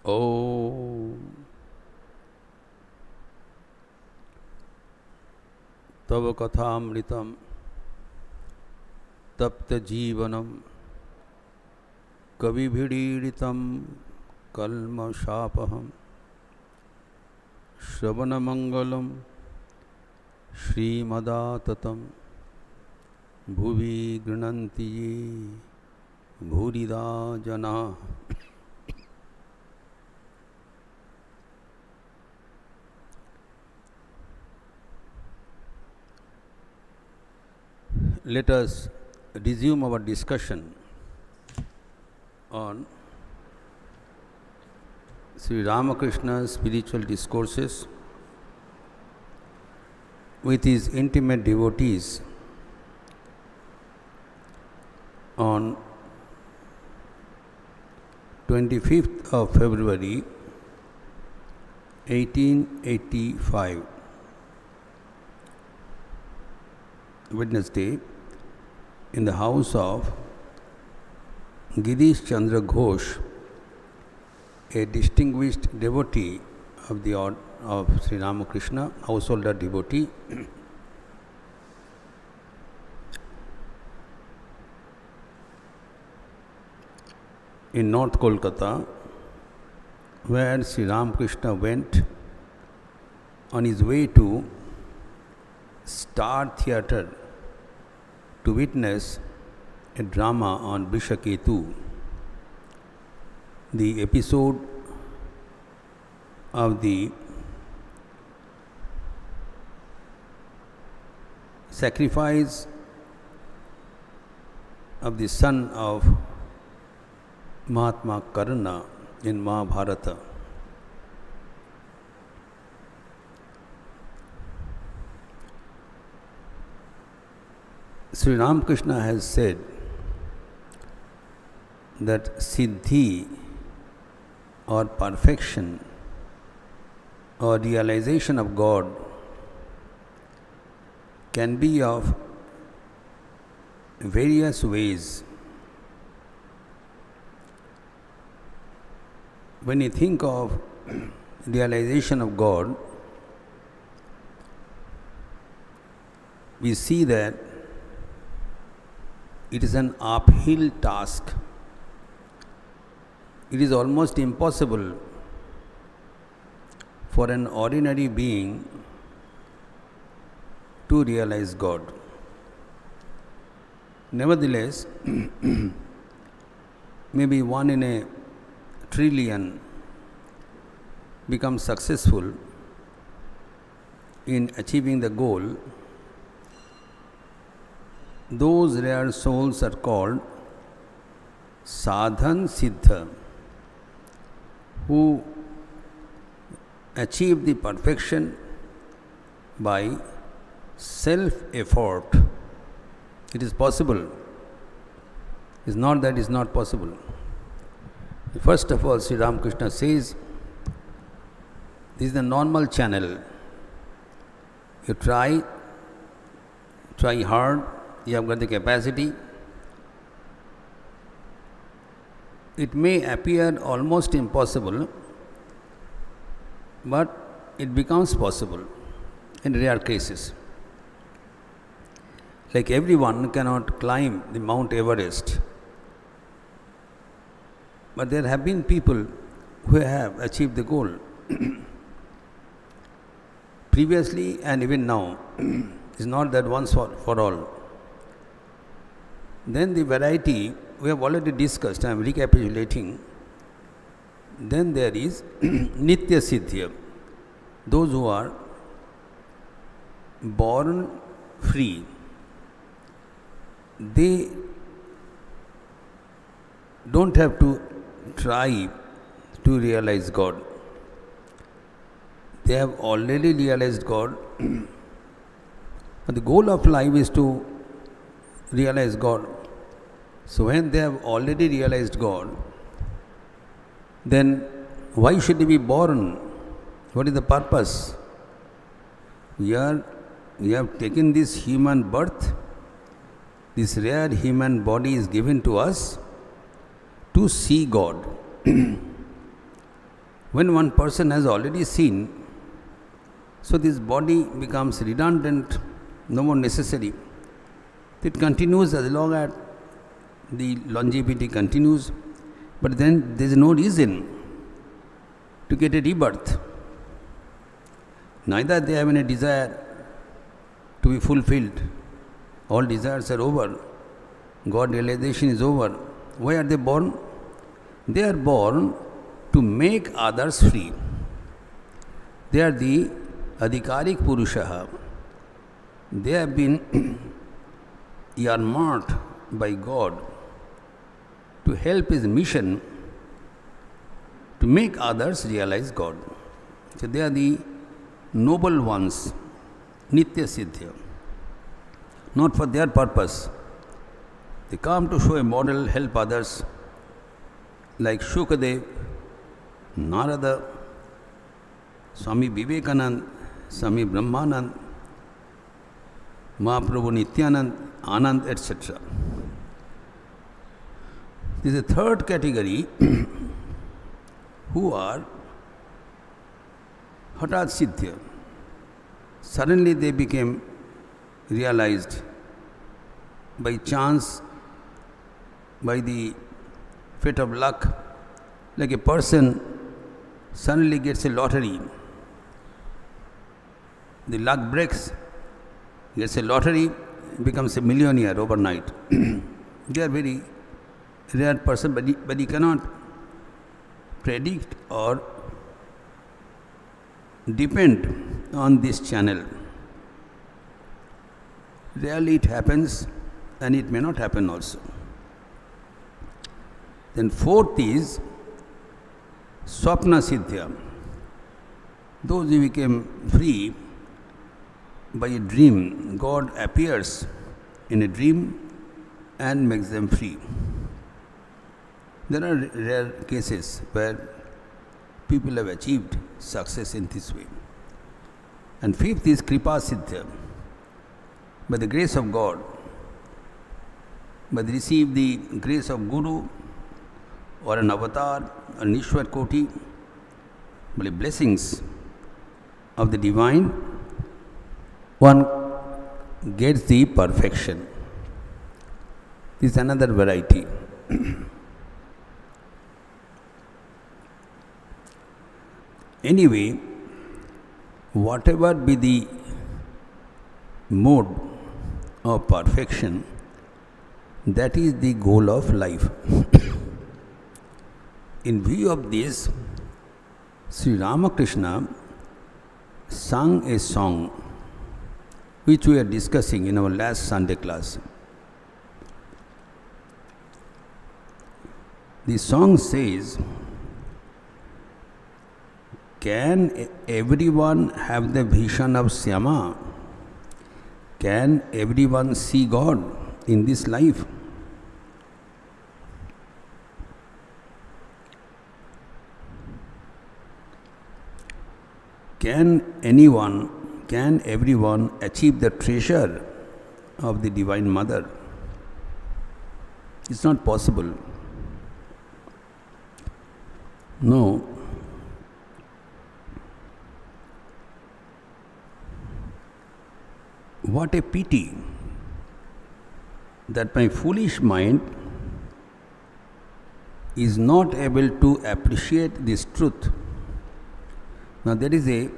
Om Tava Kathamritam Tapta Jeevanam Kavibhidiritam Kalma Shapaham Shravanamangalam Srimadatam Bhuvi Grananti Bhurida Jana. Let us resume our discussion on Sri Ramakrishna's spiritual discourses with his intimate devotees on 25th of February 1885, Wednesday, in the house of Girish Chandra Ghosh, a distinguished devotee of the order of Sri Ramakrishna, householder devotee. In North Kolkata, where Sri Ramakrishna went on his way to Star Theatre to witness a drama on Vishaketu, the episode of the sacrifice of the son of Mahatma Karna in Mahabharata. Sri Ramakrishna has said that siddhi or perfection or realization of God can be of various ways. When you think of realization of God, we see that it is an uphill task. It is almost impossible for an ordinary being to realize God. Nevertheless, maybe one in a trillion becomes successful in achieving the goal. Those rare souls are called sadhan siddha, who achieve the perfection by self-effort. It is possible. It's not that it is not possible. First of all, Sri Ramakrishna says, this is the normal channel. You try hard, you have got the capacity. It may appear almost impossible, but it becomes possible in rare cases. Like everyone cannot climb the Mount Everest, but there have been people who have achieved the goal previously and even now. It's not that once for all. Then the variety we have already discussed, I am recapitulating. Then there is Nitya Siddhya, those who are born free. They don't have to try to realize God. They have already realized God. But the goal of life is to realize God. So when they have already realized God, then why should they be born? What is the purpose? We have taken this human birth. This rare human body is given to us to see God. When one person has already seen, so this body becomes redundant, no more necessary. It continues as long as the longevity continues, but then there is no reason to get a rebirth. Neither they have any desire to be fulfilled. All desires are over. God realization is over. Why are they born? They are born to make others free. They are the Adhikarik Purushaha. They have been earmarked by God to help His mission to make others realize God. So they are the noble ones, Nitya Siddhya. Not for their purpose. They come to show a model, help others, like Shukadev, Narada, Swami Vivekanand, Swami Brahmanand, Mahaprabhu Nityanand, Anand, etc. This is a third category who are Hatat Siddhya. Suddenly they became realized by chance, by the fate of luck, like a person suddenly gets a lottery. The luck breaks, gets a lottery, becomes a millionaire overnight. They are very rare person, but he cannot predict or depend on this channel. Rarely it happens, and it may not happen also. Then fourth is Swapna Siddhya. Those who became free by a dream, God appears in a dream and makes them free. There are rare cases where people have achieved success in this way. And fifth is Kripa Siddhya. By the grace of God, by they receive the grace of Guru or an avatar, an Ishwar Koti, by the blessings of the divine, one gets the perfection. This is another variety. Anyway, whatever be the mode of perfection, that is the goal of life. In view of this, Sri Ramakrishna sang a song which we are discussing in our last Sunday class. The song says, can everyone have the vision of Syama? Can everyone see God in this life? Can everyone achieve the treasure of the Divine Mother? It's not possible. No. What a pity that my foolish mind is not able to appreciate this truth. Now there is a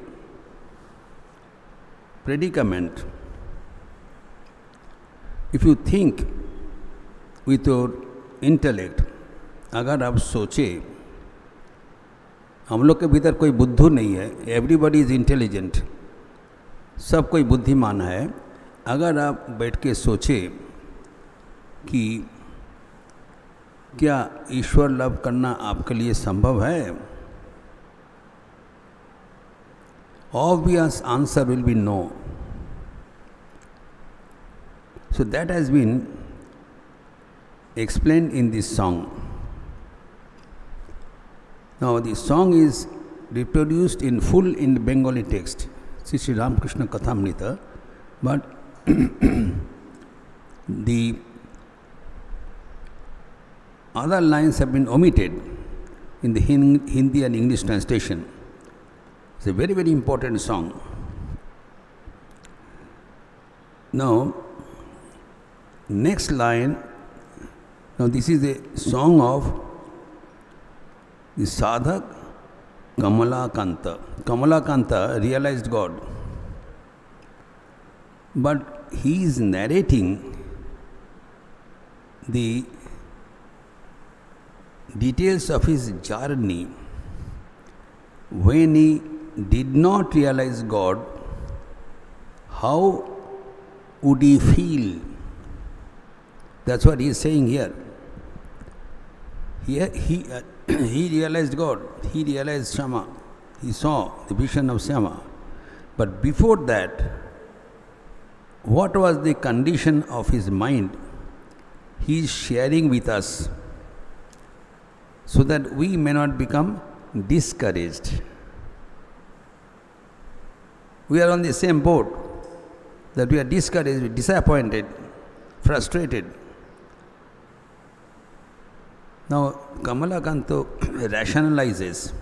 predicament. If you think with your intellect, अगर आप सोचे, हम लोग के भीतर कोई बुद्धू नहीं है, एवरीबडी इज इंटेलिजेंट, सब कोई बुद्धिमान है. अगर आप बैठ के सोचे कि क्या ईश्वर लाभ करना आपके लिए संभव है, obvious answer will be no. So that has been explained in this song. Now the song is reproduced in full in the Bengali text, Sri Ramakrishna Kathamrita, but the other lines have been omitted. in the Hindi and English translation. It's a very, very important song. Now, next line, now this is a song of the sadhak Kamalakanta. Kamalakanta realized God. But he is narrating the details of his journey when he did not realize God. How would he feel? That's what he is saying here. Here he realized God, he realized Shama, he saw the vision of Shama. But before that, what was the condition of his mind? He is sharing with us so that we may not become discouraged. We are on the same boat, that we are discouraged, disappointed, frustrated. Now, Kamalakanto rationalizes,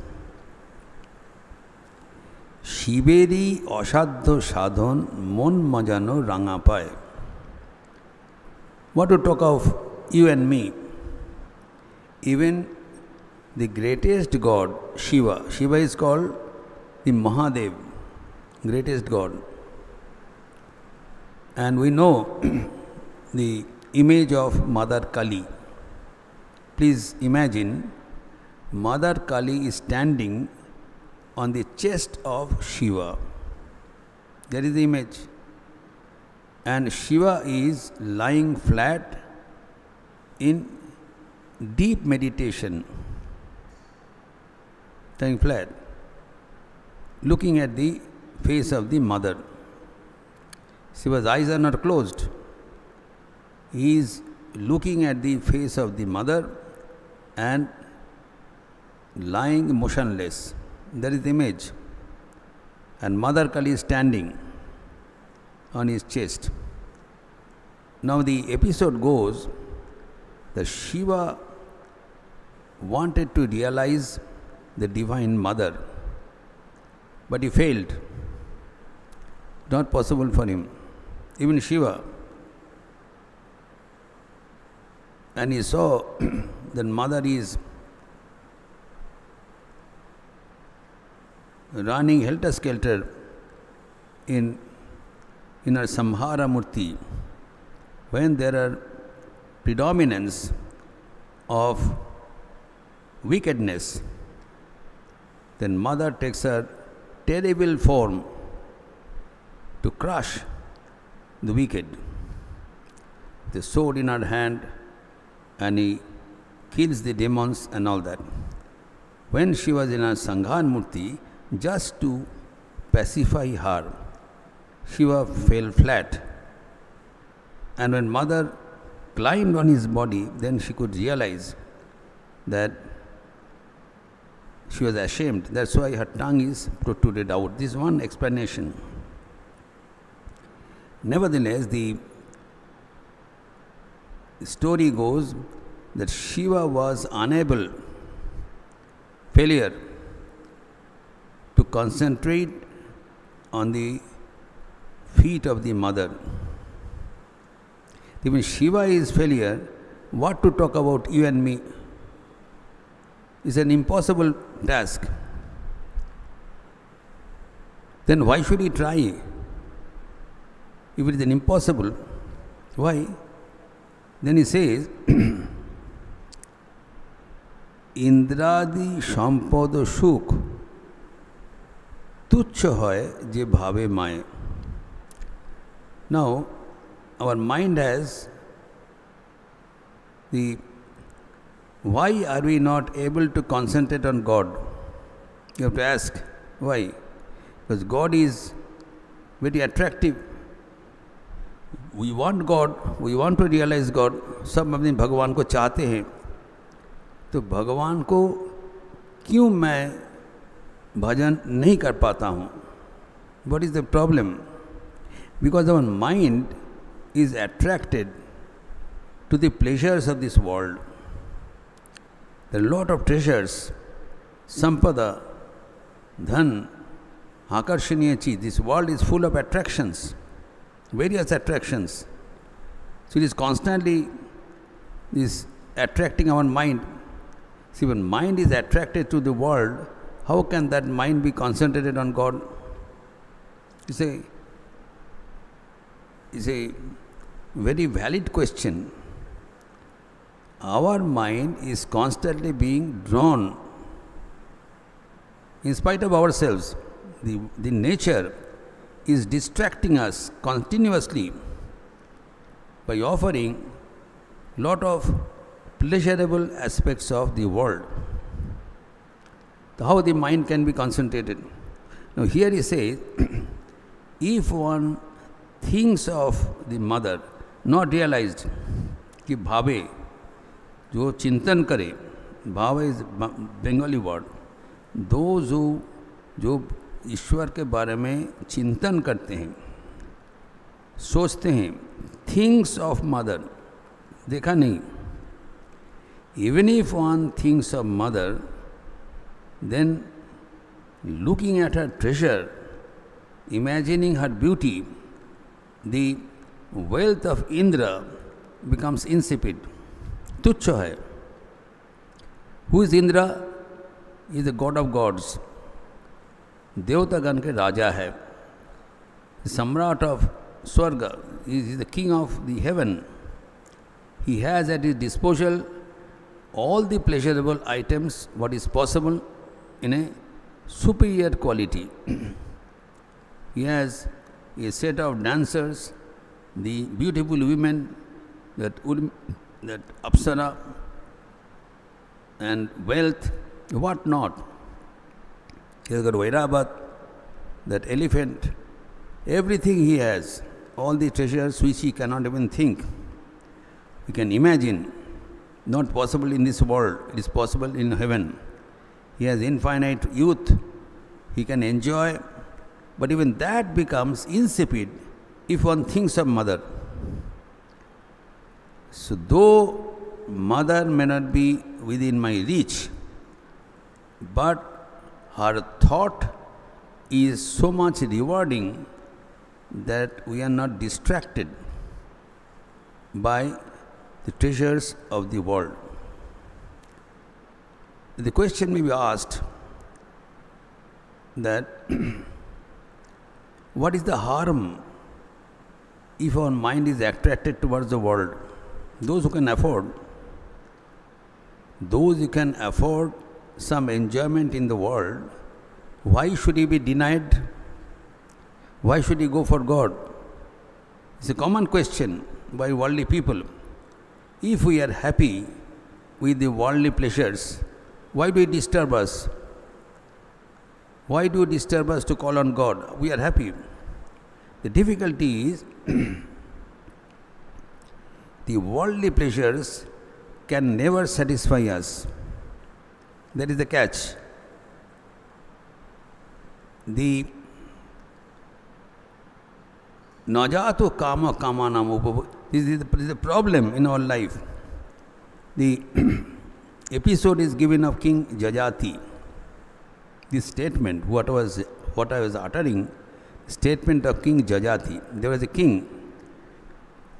Shiberi Ashadho Sadhon Mon Majano Rangapai. What to talk of you and me? Even the greatest God, Shiva. Shiva is called the Mahadev, greatest God. And we know the image of Mother Kali. Please imagine, Mother Kali is standing on the chest of Shiva. There is the image. And Shiva is lying flat in deep meditation, lying flat, looking at the face of the mother. Shiva's eyes are not closed. He is looking at the face of the mother and lying motionless. There is the image. And Mother Kali is standing on his chest. Now the episode goes that Shiva wanted to realize the Divine Mother, but he failed. Not possible for him. Even Shiva. And he saw that Mother is running helter-skelter in her Samhara Murti. When there are predominance of wickedness, then Mother takes her terrible form to crush the wicked. The sword in her hand, and he kills the demons and all that. When she was in her Sanghan Murti, just to pacify her, Shiva fell flat. And when Mother climbed on his body, then she could realize that she was ashamed. That's why her tongue is protruded out. This is one explanation. Nevertheless, the story goes that Shiva was unable, failure, to concentrate on the feet of the mother. When Shiva is failure, what to talk about you and me? Is an impossible task. Then why should he try? If it is an impossible, why? Then he says, Indradi Shampada Shuk Tuchha hoy je bhave maye. Now, our mind has the, why are we not able to concentrate on God? You have to ask, why? Because God is very attractive. We want God, we want to realize God. सब अपने भगवान को चाहते हैं. तो भगवान को क्यों मैं भजन नहीं कर पाता हूँ? What is the problem? Because our mind is attracted to the pleasures of this world. There are a lot of treasures Sampada, dhan, akarshaniya chi. This world is full of attractions, various attractions. So it is constantly this attracting our mind. See, when mind is attracted to the world, how can that mind be concentrated on God? It's a very valid question. Our mind is constantly being drawn in spite of ourselves. The nature is distracting us continuously by offering lot of pleasurable aspects of the world. How the mind can be concentrated? Now here he says, if one thinks of the mother, not realized, कि भावे, जो चिंतन करे, भाव is Bengali word, those who जो ईश्वर के बारे में चिंतन करते हैं, सोचते हैं, thinks of mother, देखा नहीं. Even if one thinks of mother, then looking at her treasure, imagining her beauty, the wealth of Indra becomes insipid. तुच्छ है. Who is Indra? He is the god of gods. देवतागण के राजा है. The सम्राट of Swarga. He is the king of the heaven. He has at his disposal all the pleasurable items, what is possible in a superior quality. He has a set of dancers, the beautiful women, that Apsara, and wealth, what not. He has got Vairabat, that elephant, everything he has, all the treasures which he cannot even think. We can imagine, not possible in this world, it is possible in heaven. He has infinite youth, he can enjoy, but even that becomes insipid if one thinks of mother. So though mother may not be within my reach, but her thought is so much rewarding that we are not distracted by the treasures of the world. The question may be asked that what is the harm if our mind is attracted towards the world? Those who can afford some enjoyment in the world, why should he be denied? Why should he go for God? It's a common question by worldly people. If we are happy with the worldly pleasures, why do you disturb us? Why do you disturb us to call on God? We are happy. The difficulty is the worldly pleasures can never satisfy us. That is the catch. The najatu kama kamanam. This is the problem in our life. The episode is given of King Jajati. This statement, what I was uttering, statement of King Jajati. There was a king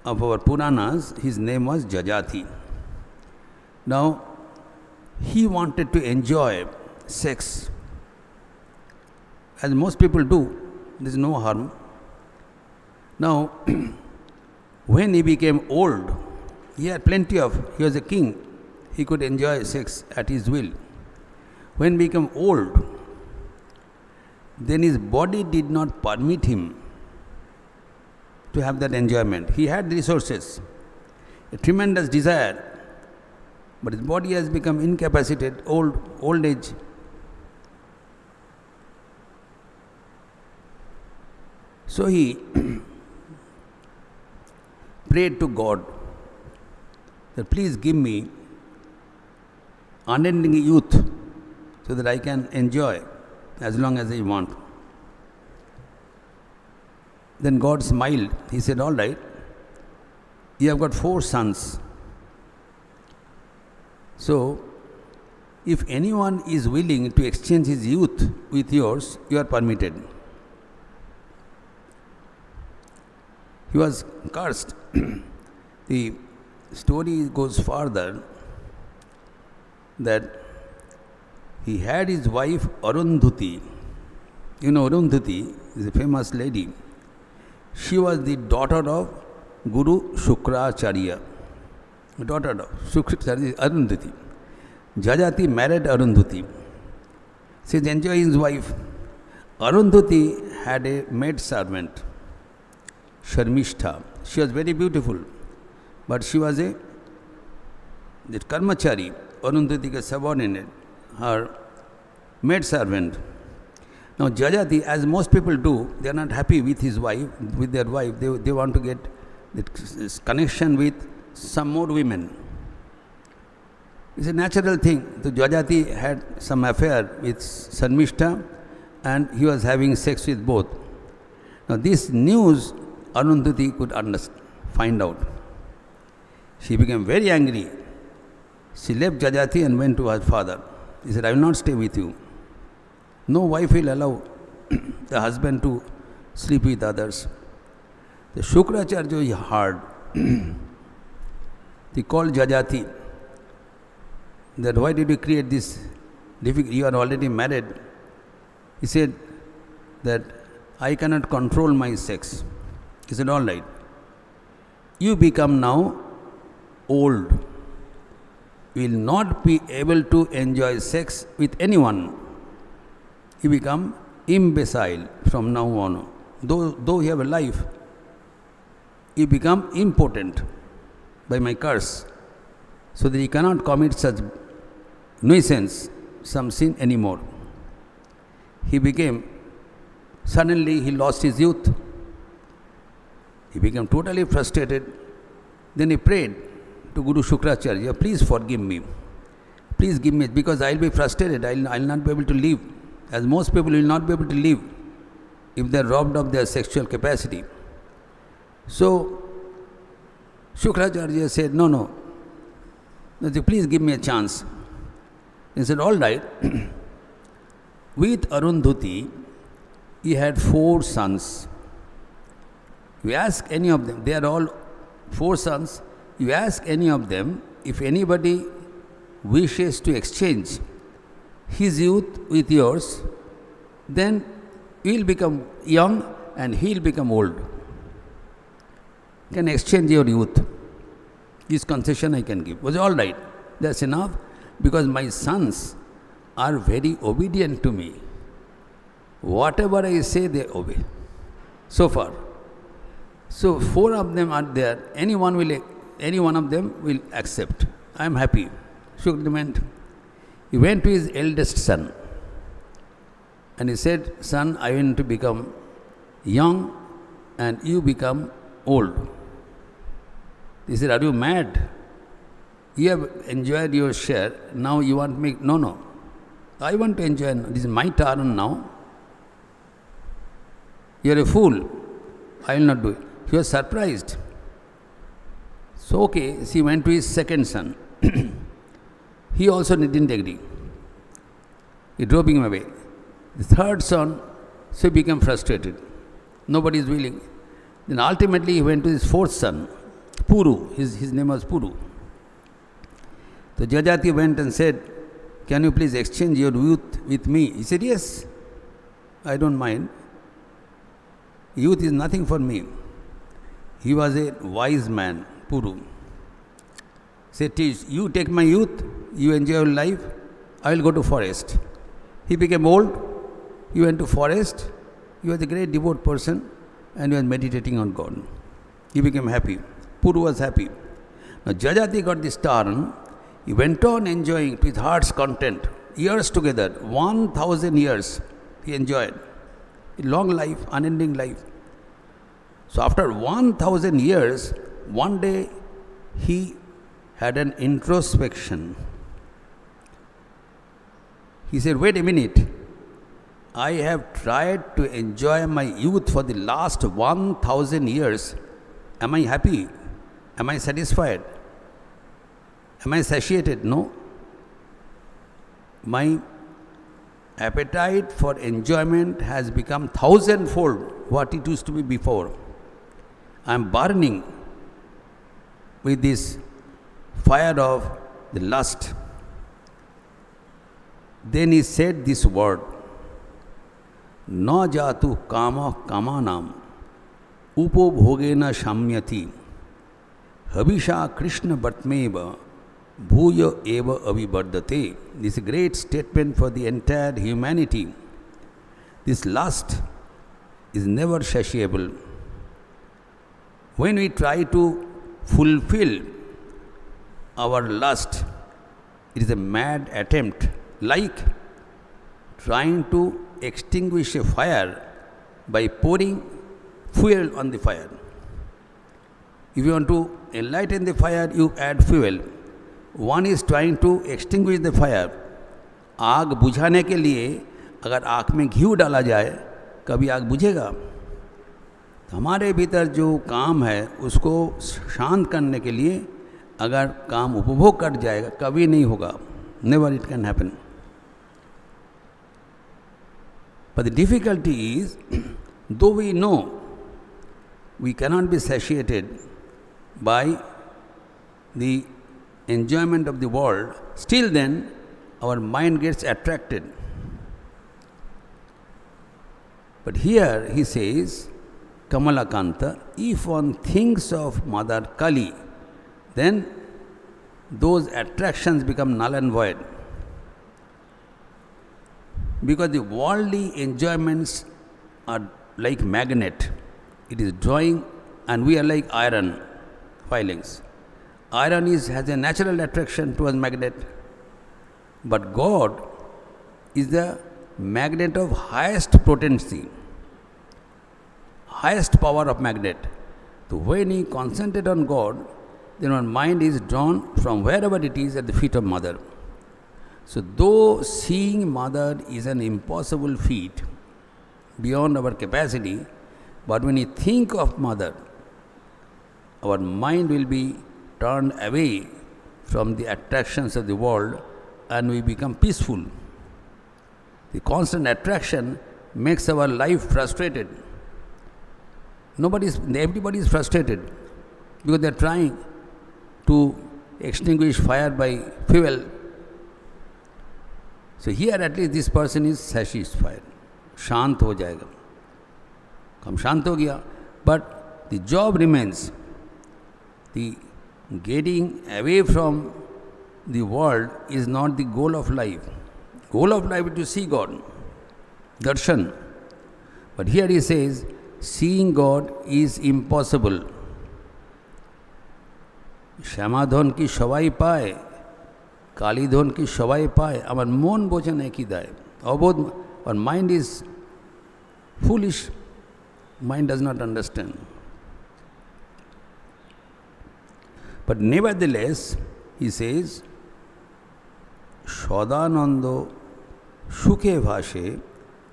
of our Puranas, his name was Jajati. Now, he wanted to enjoy sex, as most people do. There is no harm. Now, when he became old, he had he was a king, he could enjoy sex at his will. When he became old, then his body did not permit him to have that enjoyment. He had the resources, a tremendous desire, but his body has become incapacitated, old age. So he prayed to God that please give me unending youth so that I can enjoy as long as I want. Then God smiled. He said, all right, you have got 4 sons. So If anyone is willing to exchange his youth with yours, you are permitted. He was cursed. The story goes further that he had his wife Arundhati. You know, Arundhati is a famous lady. She was the daughter of Guru Shukracharya. Daughter of Shukracharya, Arundhati. Jajati married Arundhati. She is enjoying his wife. Arundhati had a maid servant, Sharmishtha. She was very beautiful, but she was the Karmachari, Arundhati's subordinate, her maid servant. Now Jajati, as most people do, they are not happy with his wife, with their wife. They want to get this connection with some more women. It's a natural thing. So Jajati had some affair with Sharmishtha and he was having sex with both. Now this news Arundhati could find out. She became very angry. She left Jajati and went to her father. He said, I will not stay with you. No wife will allow the husband to sleep with others. The Shukracharya heard. He called Jajati. That why did you create this difficult? You are already married. He said that I cannot control my sex. He said, all right. You become now old. You will not be able to enjoy sex with anyone. You become imbecile from now on. Though you have a life, you become impotent by my curse, so that you cannot commit such nuisance, some sin anymore. Suddenly he lost his youth. He became totally frustrated. Then he prayed to Guru Shukracharya, please forgive me. Please give me, because I will be frustrated. I will not be able to live. As most people will not be able to live if they are robbed of their sexual capacity. So, Shukracharya said, no. Please give me a chance. He said, all right. With Arundhati, he had 4 sons. You ask any of them, they are all 4 sons. You ask any of them, if anybody wishes to exchange his youth with yours, then you will become young and he will become old. You can exchange your youth. This concession I can give. Was all right. That's enough, because my sons are very obedient to me. Whatever I say, they obey. So far. So 4 of them are there. Any one of them will accept. I am happy. Shukra he went to his eldest son and he said, son, I want to become young and you become old. He said, are you mad? You have enjoyed your share, now you want to make... No. I want to enjoy, this is my turn now. You are a fool. I will not do it. He was surprised. So, okay, he went to his second son. He also didn't agree. He drove him away. The third son, so he became frustrated. Nobody is willing. Then ultimately he went to his 4th son, Puru. His name was Puru. So Jajati went and said, can you please exchange your youth with me? He said, yes, I don't mind. Youth is nothing for me. He was a wise man, Puru. He said, you take my youth, you enjoy your life, I will go to forest. He became old, he went to forest, he was a great devout person and he was meditating on God. He became happy. Puru was happy. Now Jajati got this turn. He went on enjoying to his heart's content. Years together, 1,000 years he enjoyed. A long life, unending life. So after 1,000 years, one day he had an introspection. He said, wait a minute. I have tried to enjoy my youth for the last 1,000 years. Am I happy? Am I satisfied? Am I satiated? No. my appetite for enjoyment has become thousandfold what it used to be before. I am burning with this fire of the lust. Then he said this word, Na jatu kama kamanam upobhogena shamyati habisha Krishna batmeva bhuya eva avibardate. This is a great statement for the entire humanity. This lust is never satiable. When we try to fulfill our lust, it is a mad attempt, like trying to extinguish a fire by pouring fuel on the fire. If you want to enlighten the fire, you add fuel. One is trying to extinguish the fire. आग बुझाने के लिए अगर आग में घी डाला जाए, कभी आग बुझेगा? हमारे भीतर जो काम है उसको शांत करने के लिए अगर काम उपभोग कर जाएगा, कभी नहीं होगा. Never it can happen. But the difficulty is, though we know we cannot be satiated by the enjoyment of the world, still then our mind gets attracted. But here he says, Kamalakanta, if one thinks of Mother Kali, then those attractions become null and void. Because the worldly enjoyments are like magnet. It is drawing, and we are like iron filings. Iron has a natural attraction towards magnet. But God is the magnet of highest potency, highest power of magnet. So when we concentrate on God, then our mind is drawn from wherever it is at the feet of Mother. So though seeing Mother is an impossible feat beyond our capacity, but when we think of Mother, our mind will be turned away from the attractions of the world and we become peaceful. The constant attraction makes our life frustrated. Everybody is frustrated because they are trying to extinguish fire by fuel. So here at least this person is satisfied. शांत हो जाएगा. हम शांत हो गया. But the job remains. The getting away from the world is not the goal of life. Goal of life is to see God, darshan. But here he says, seeing God is impossible. Shamadhon ki shavai paye, Kalidhon ki shavai paye. Our mon bochan eki dae. Our mind is foolish. Mind does not understand. But nevertheless, he says, Shodanando Shuke Bhashe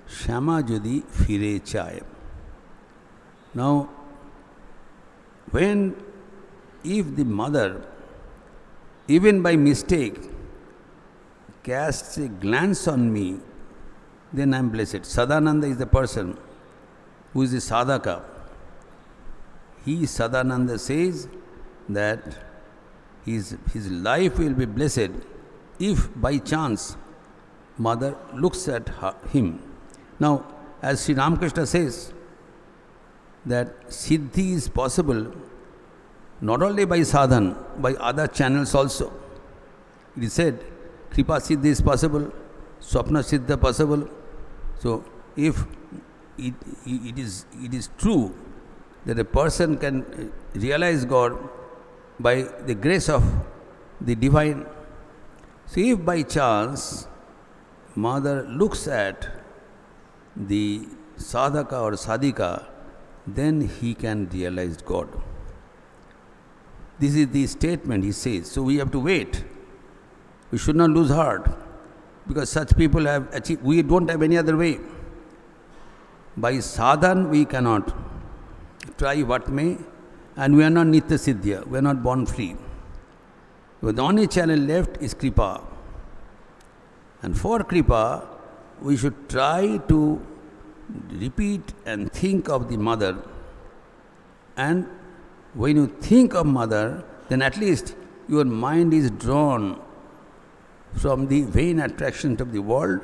Shama Jodi Fire Chaye. Now, if the mother, even by mistake, casts a glance on me, then I am blessed. Sadananda is the person who is the sadhaka. He, Sadananda, says that his life will be blessed if by chance mother looks at him. Now, as Sri Ramakrishna says, that siddhi is possible not only by sadhan, by other channels also. It is said, kripa siddhi is possible, swapna siddha possible. So, if it is true that a person can realize God by the grace of the divine. So if by chance mother looks at the sadhaka or sadhika, then he can realize God. This is the statement he says. So we have to wait. We should not lose heart, because such people have achieved. We don't have any other way. By sadhan we cannot. Try what may, and we are not nitya siddhya. We are not born free. But the only channel left is kripa. And for Kripa, we should try to repeat and think of the mother. And when you think of mother, then at least your mind is drawn from the vain attractions of the world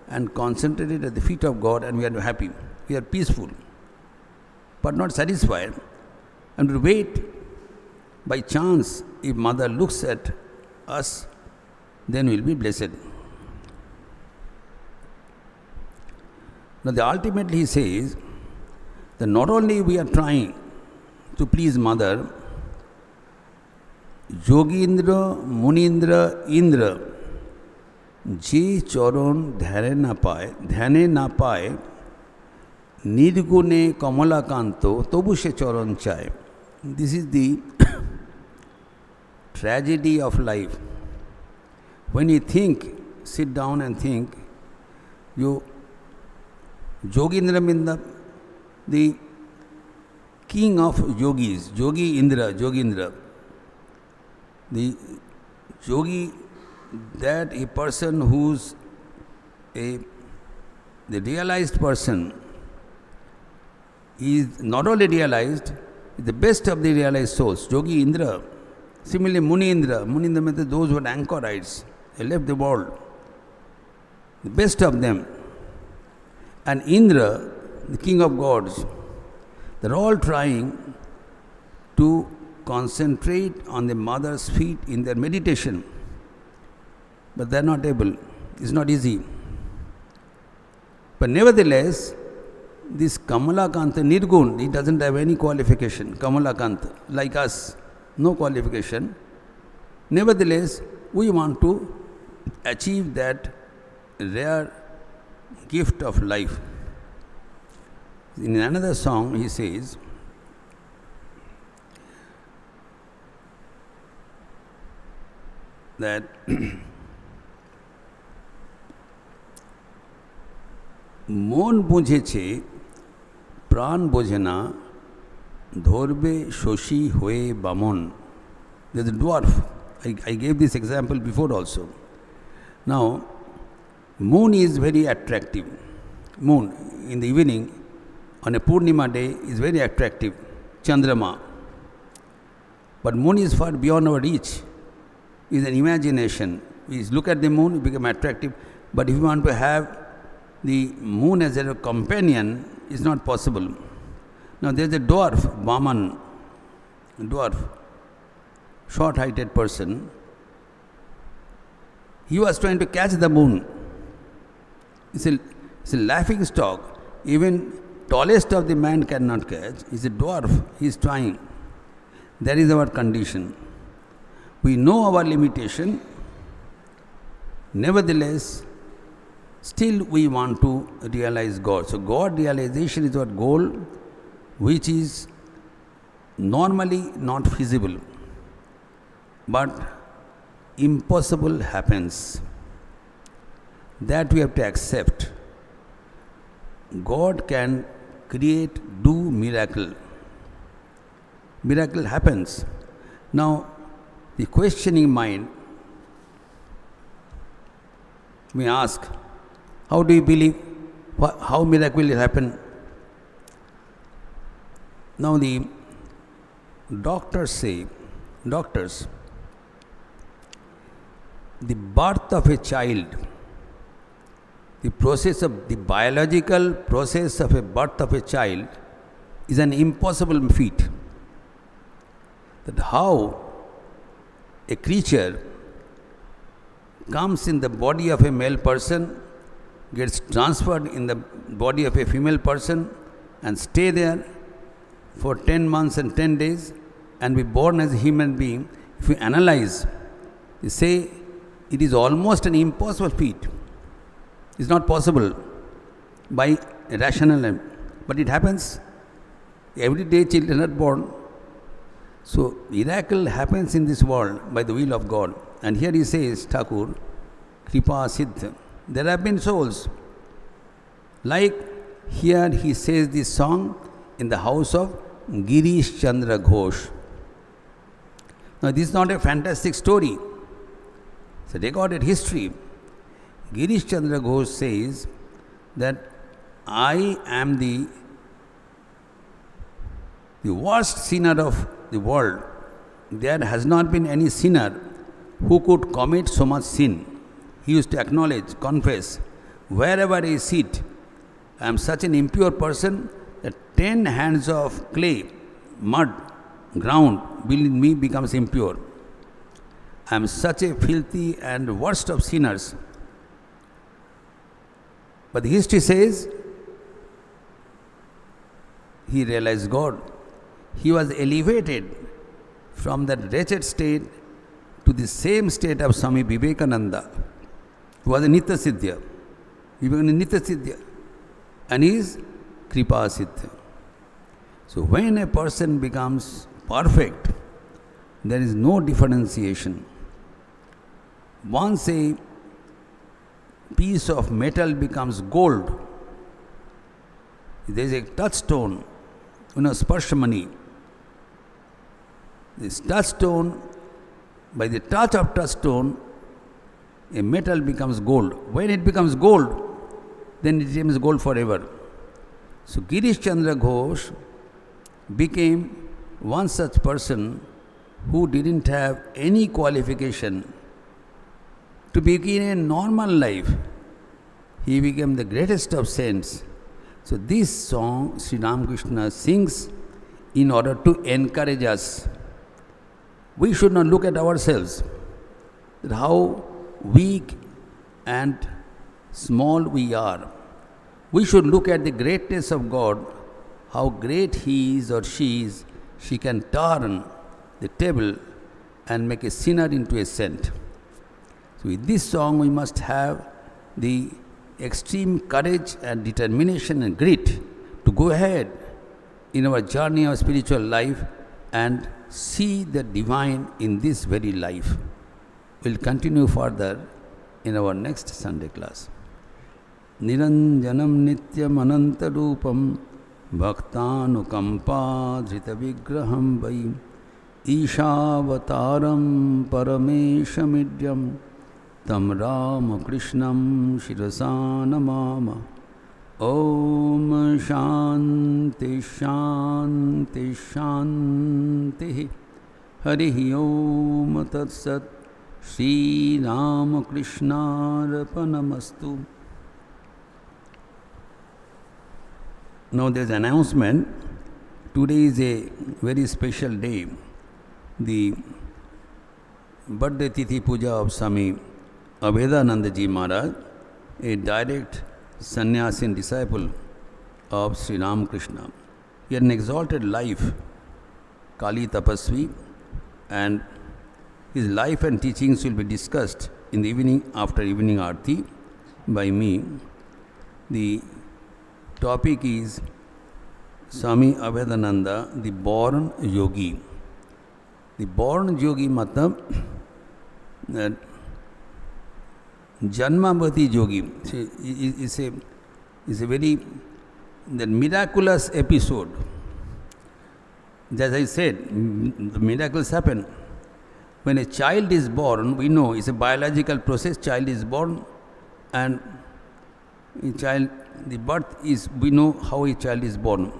and concentrated at the feet of God, and we are happy. We are peaceful, but not satisfied. And we wait. By chance, if mother looks at us, then we will be blessed. Now, ultimately he says that not only we are trying to please mother, Yogindra, Munindra, Indra, Je Charan ধ্যানে না পায় নির্গুণে কমলাকান্ত তবু সে চরণ চায়. This is the tragedy of life. When you think, sit down and think, Yogindra means the king of yogis, Yogi Indra, Yogindra. The yogi, that a person who's the realized person, is not only realized, the best of the realized souls, Yogi Indra. Similarly, Muni Indra means those who are anchorites, they left the world, the best of them. And Indra, the king of gods, they're all trying to concentrate on the mother's feet in their meditation. But they're not able. It's not easy. But nevertheless, this Kamalakanta Nirgun, he doesn't have any qualification. Kamalakanta, like us, no qualification. Nevertheless, we want to achieve that rare gift of life. In another song, he says, that মন বুঝেছে প্রাণ বোঝে না ধরবে শশী হয়ে বামন. There's a dwarf. I gave this example before also. Now, moon is very attractive. Moon in the evening on a Purnima day is very attractive. Chandrama. But moon is far beyond our reach. Is an imagination. We look at the moon, it become attractive. But if you want to have the moon as a companion, it's not possible. Now there is a dwarf, Vaman, dwarf, short-heighted person. He was trying to catch the moon. It's a laughing stock. Even tallest of the man cannot catch. He's a dwarf. He's trying. That is our condition. We know our limitation. Nevertheless, still we want to realize God. So God realization is our goal, which is normally not feasible. But impossible happens. That we have to accept. God can create, do miracle. Miracle happens. Now, the questioning mind may ask, how do you believe? How miracle will happen? Now the doctors say, the birth of a child, the process of the biological process of a birth of a child is an impossible feat. That how a creature comes in the body of a male person, gets transferred in the body of a female person and stay there for 10 months and 10 days and be born as a human being. If you analyze, you say it is almost an impossible feat. It's not possible by rational, but it happens. Every day children are born. So miracle happens in this world by the will of God. And here he says, Thakur, Kripa Siddha. There have been souls. Like here he says this song in the house of Girish Chandra Ghosh. Now this is not a fantastic story. It's a recorded history. Girish Chandra Ghosh says that I am the worst sinner of the world. There has not been any sinner who could commit so much sin. He used to acknowledge, confess, wherever I sit, I am such an impure person that 10 hands of clay, mud, ground within me becomes impure. I am such a filthy and worst of sinners. But the history says he realized God. He was elevated from that wretched state to the same state of Swami Vivekananda, who was a Nitya Siddhya. Vivekananda Nitya Siddhya. And he is Kripa Siddhya. So when a person becomes perfect, there is no differentiation. Once a piece of metal becomes gold, there is a touchstone, Sparshmani. This touchstone, by the touch of touchstone, a metal becomes gold. When it becomes gold, then it becomes gold forever. So Girish Chandra Ghosh became one such person who didn't have any qualification to begin a normal life. He became the greatest of saints. So this song Sri Ramakrishna sings in order to encourage us. We should not look at ourselves, that how weak and small we are. We should look at the greatness of God, how great He is or she is. She can turn the table and make a sinner into a saint. So with this song we must have the extreme courage and determination and grit to go ahead in our journey of spiritual life and see the divine in this very life. We'll continue further in our next Sunday class. Niranjanam nityam anantarupam bhaktanukampa dhrita vigraham vai Ishavataram parameshamidyam tam Ramakrishnam shirasa namama. Om Shanti Shanti Shanti Harihi Om Tat Sat Shri Ramakrishna Arpanamastu. Now there is an announcement. Today is a very special day. The birthday Tithi Puja of Swami Muktinathanandaji Maharaj, a direct sannyasi and disciple of Sri Ramakrishna. He had an exalted life, Kali Tapasvi, and his life and teachings will be discussed in the evening after evening Aarti by me. The topic is Swami Abhedananda, the born yogi. The born yogi matlab that Janmavati yogi is a very that miraculous episode. As I said, the miracles happen. When a child is born, we know it's a biological process. Child is born, and the birth is, we know how a child is born.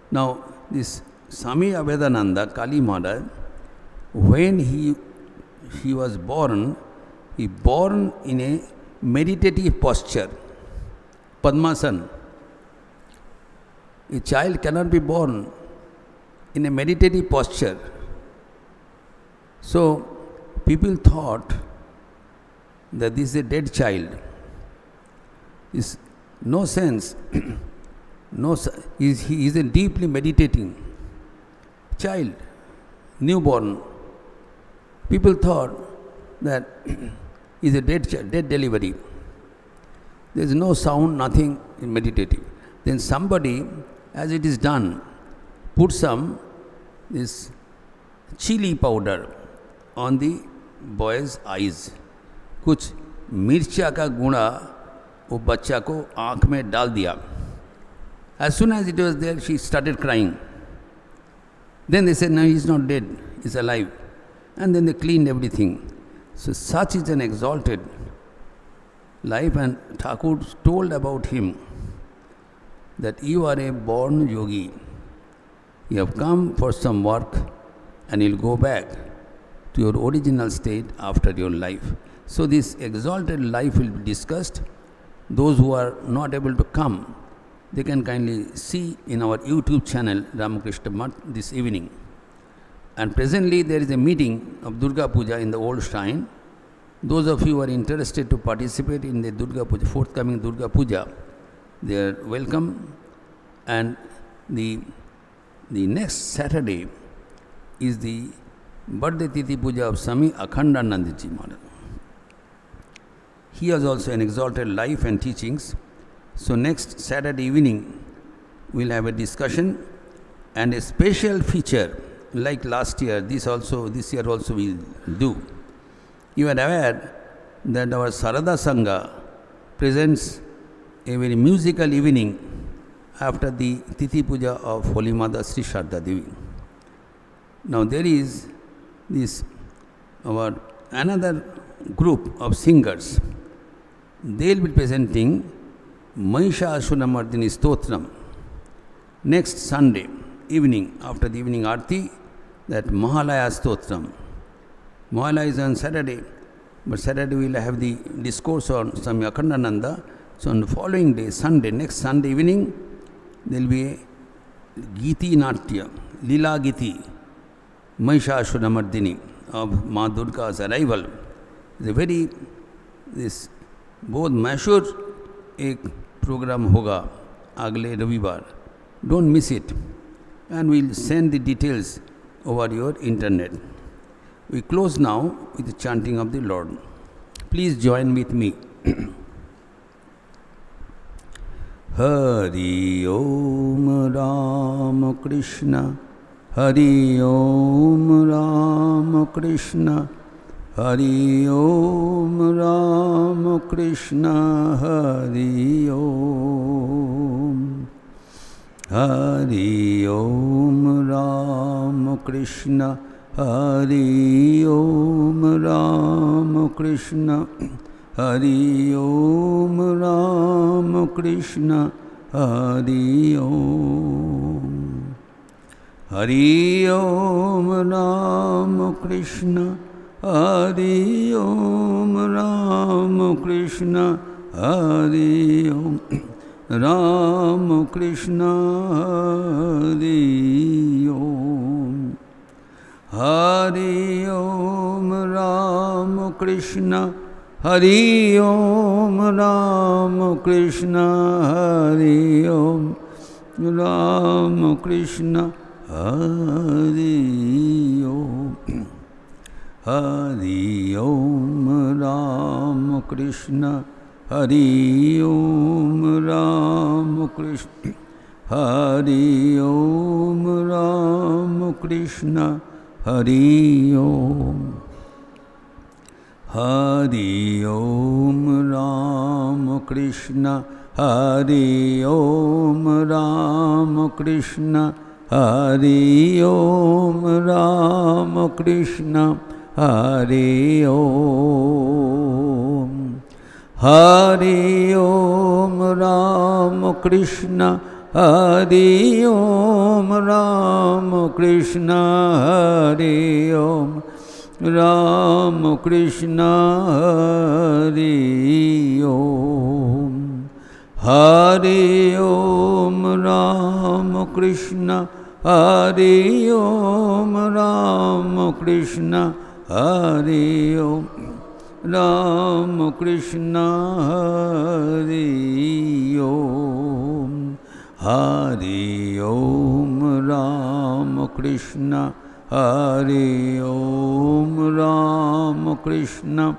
Now, this Swami Abhedananda, Kali Maharaj, when he was born, he born in a meditative posture, Padmasana. A child cannot be born in a meditative posture. So, people thought that this is a dead child. Is no sense. He is a deeply meditating child, newborn. People thought that he is a dead delivery. There is no sound, nothing meditative. Then somebody, as it is done, put some this chili powder on the boy's eyes. कुछ मिर्चा का गुड़ा वो बच्चा को आँख में डाल दिया. As soon as it was there, she started crying. Then they said, no, he is not dead, he is alive. And then they cleaned everything. So such is an exalted life, and Thakur told about him that you are a born yogi. You have come for some work and you'll go back to your original state after your life. So this exalted life will be discussed. Those who are not able to come, they can kindly see in our YouTube channel Ramakrishna Math this evening. And presently there is a meeting of Durga Puja in the old shrine. Those of you who are interested to participate in the Durga Puja, forthcoming Durga Puja, they are welcome. And the next Saturday is the birthday Tithi Puja of Swami Muktinathanandaji Maharaj. He has also an exalted life and teachings. So next Saturday evening, we'll have a discussion and a special feature like last year. This year also we'll do. You are aware that our Sarada Sangha presents a very musical evening after the Tithi Puja of Holy Mother Sri Sharda Devi. Now there is our another group of singers. They will be presenting Mahishasuramardini Stotram next Sunday evening after the evening Aarti, that Mahalaya Stotram. Mahalaya is on Saturday, but Saturday we will have the discourse on Swami Akhandananda. So on the following day, Sunday, next Sunday evening, there will be a Giti Natya, Lila Giti, Mahishasuramardini of Ma Durga's arrival. The very, this बहुत मैशूर एक programme होगा अगले रविवार. Don't miss it, and we'll send the details over your internet. We close now with the chanting of the Lord. Please join with me. Hari Om Ram Krishna, Hari Om Ram Krishna, Hari Om Ram Krishna, Hari Om. Hari Om Ram Krishna, Hari Om Ram Krishna, Hari Om Ram Krishna, Hari Om. Hari Om Ram Krishna, Hari Om Ram Krishna, Hari Om. Ram Krishna, Hari Om. Hari Om Ram Krishna, Hari Om Ram Krishna, Hari Om. Ram Krishna, Hari Om. Hari Om Ram Krishna, Hari Om Ram Krishna, Hari Om Ram Krishna, Hari Om. Hari Om Ram Krishna, Hari Om Ram Krishna, Hari Om Ram Krishna, Hari Om. Hari Om Ram Krishna, Hari Om Ram Krishna, Hari Om. Ram Krishna, Hari Om. Hari Om Ram Krishna, Hari Om Ram Krishna, Hari Om. Ram Krishna, Hari Om. Hari Om Ram Krishna, Hari Om Ram Krishna,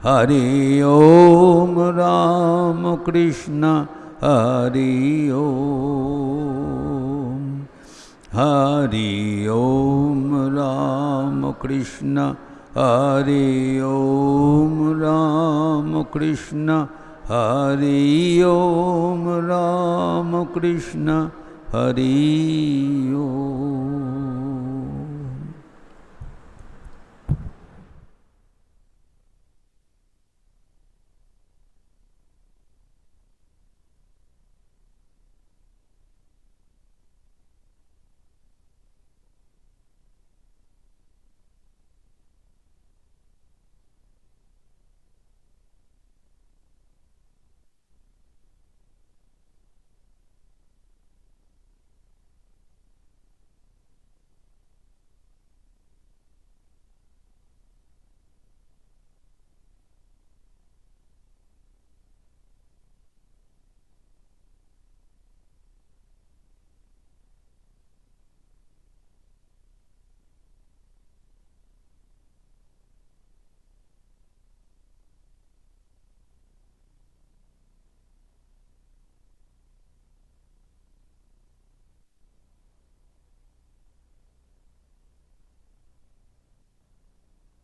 Hari Om Ram Krishna, Hari Om. Hari Om Ram Krishna, Hari Om Ram Krishna, Hari Om Ram Krishna, Hari Om.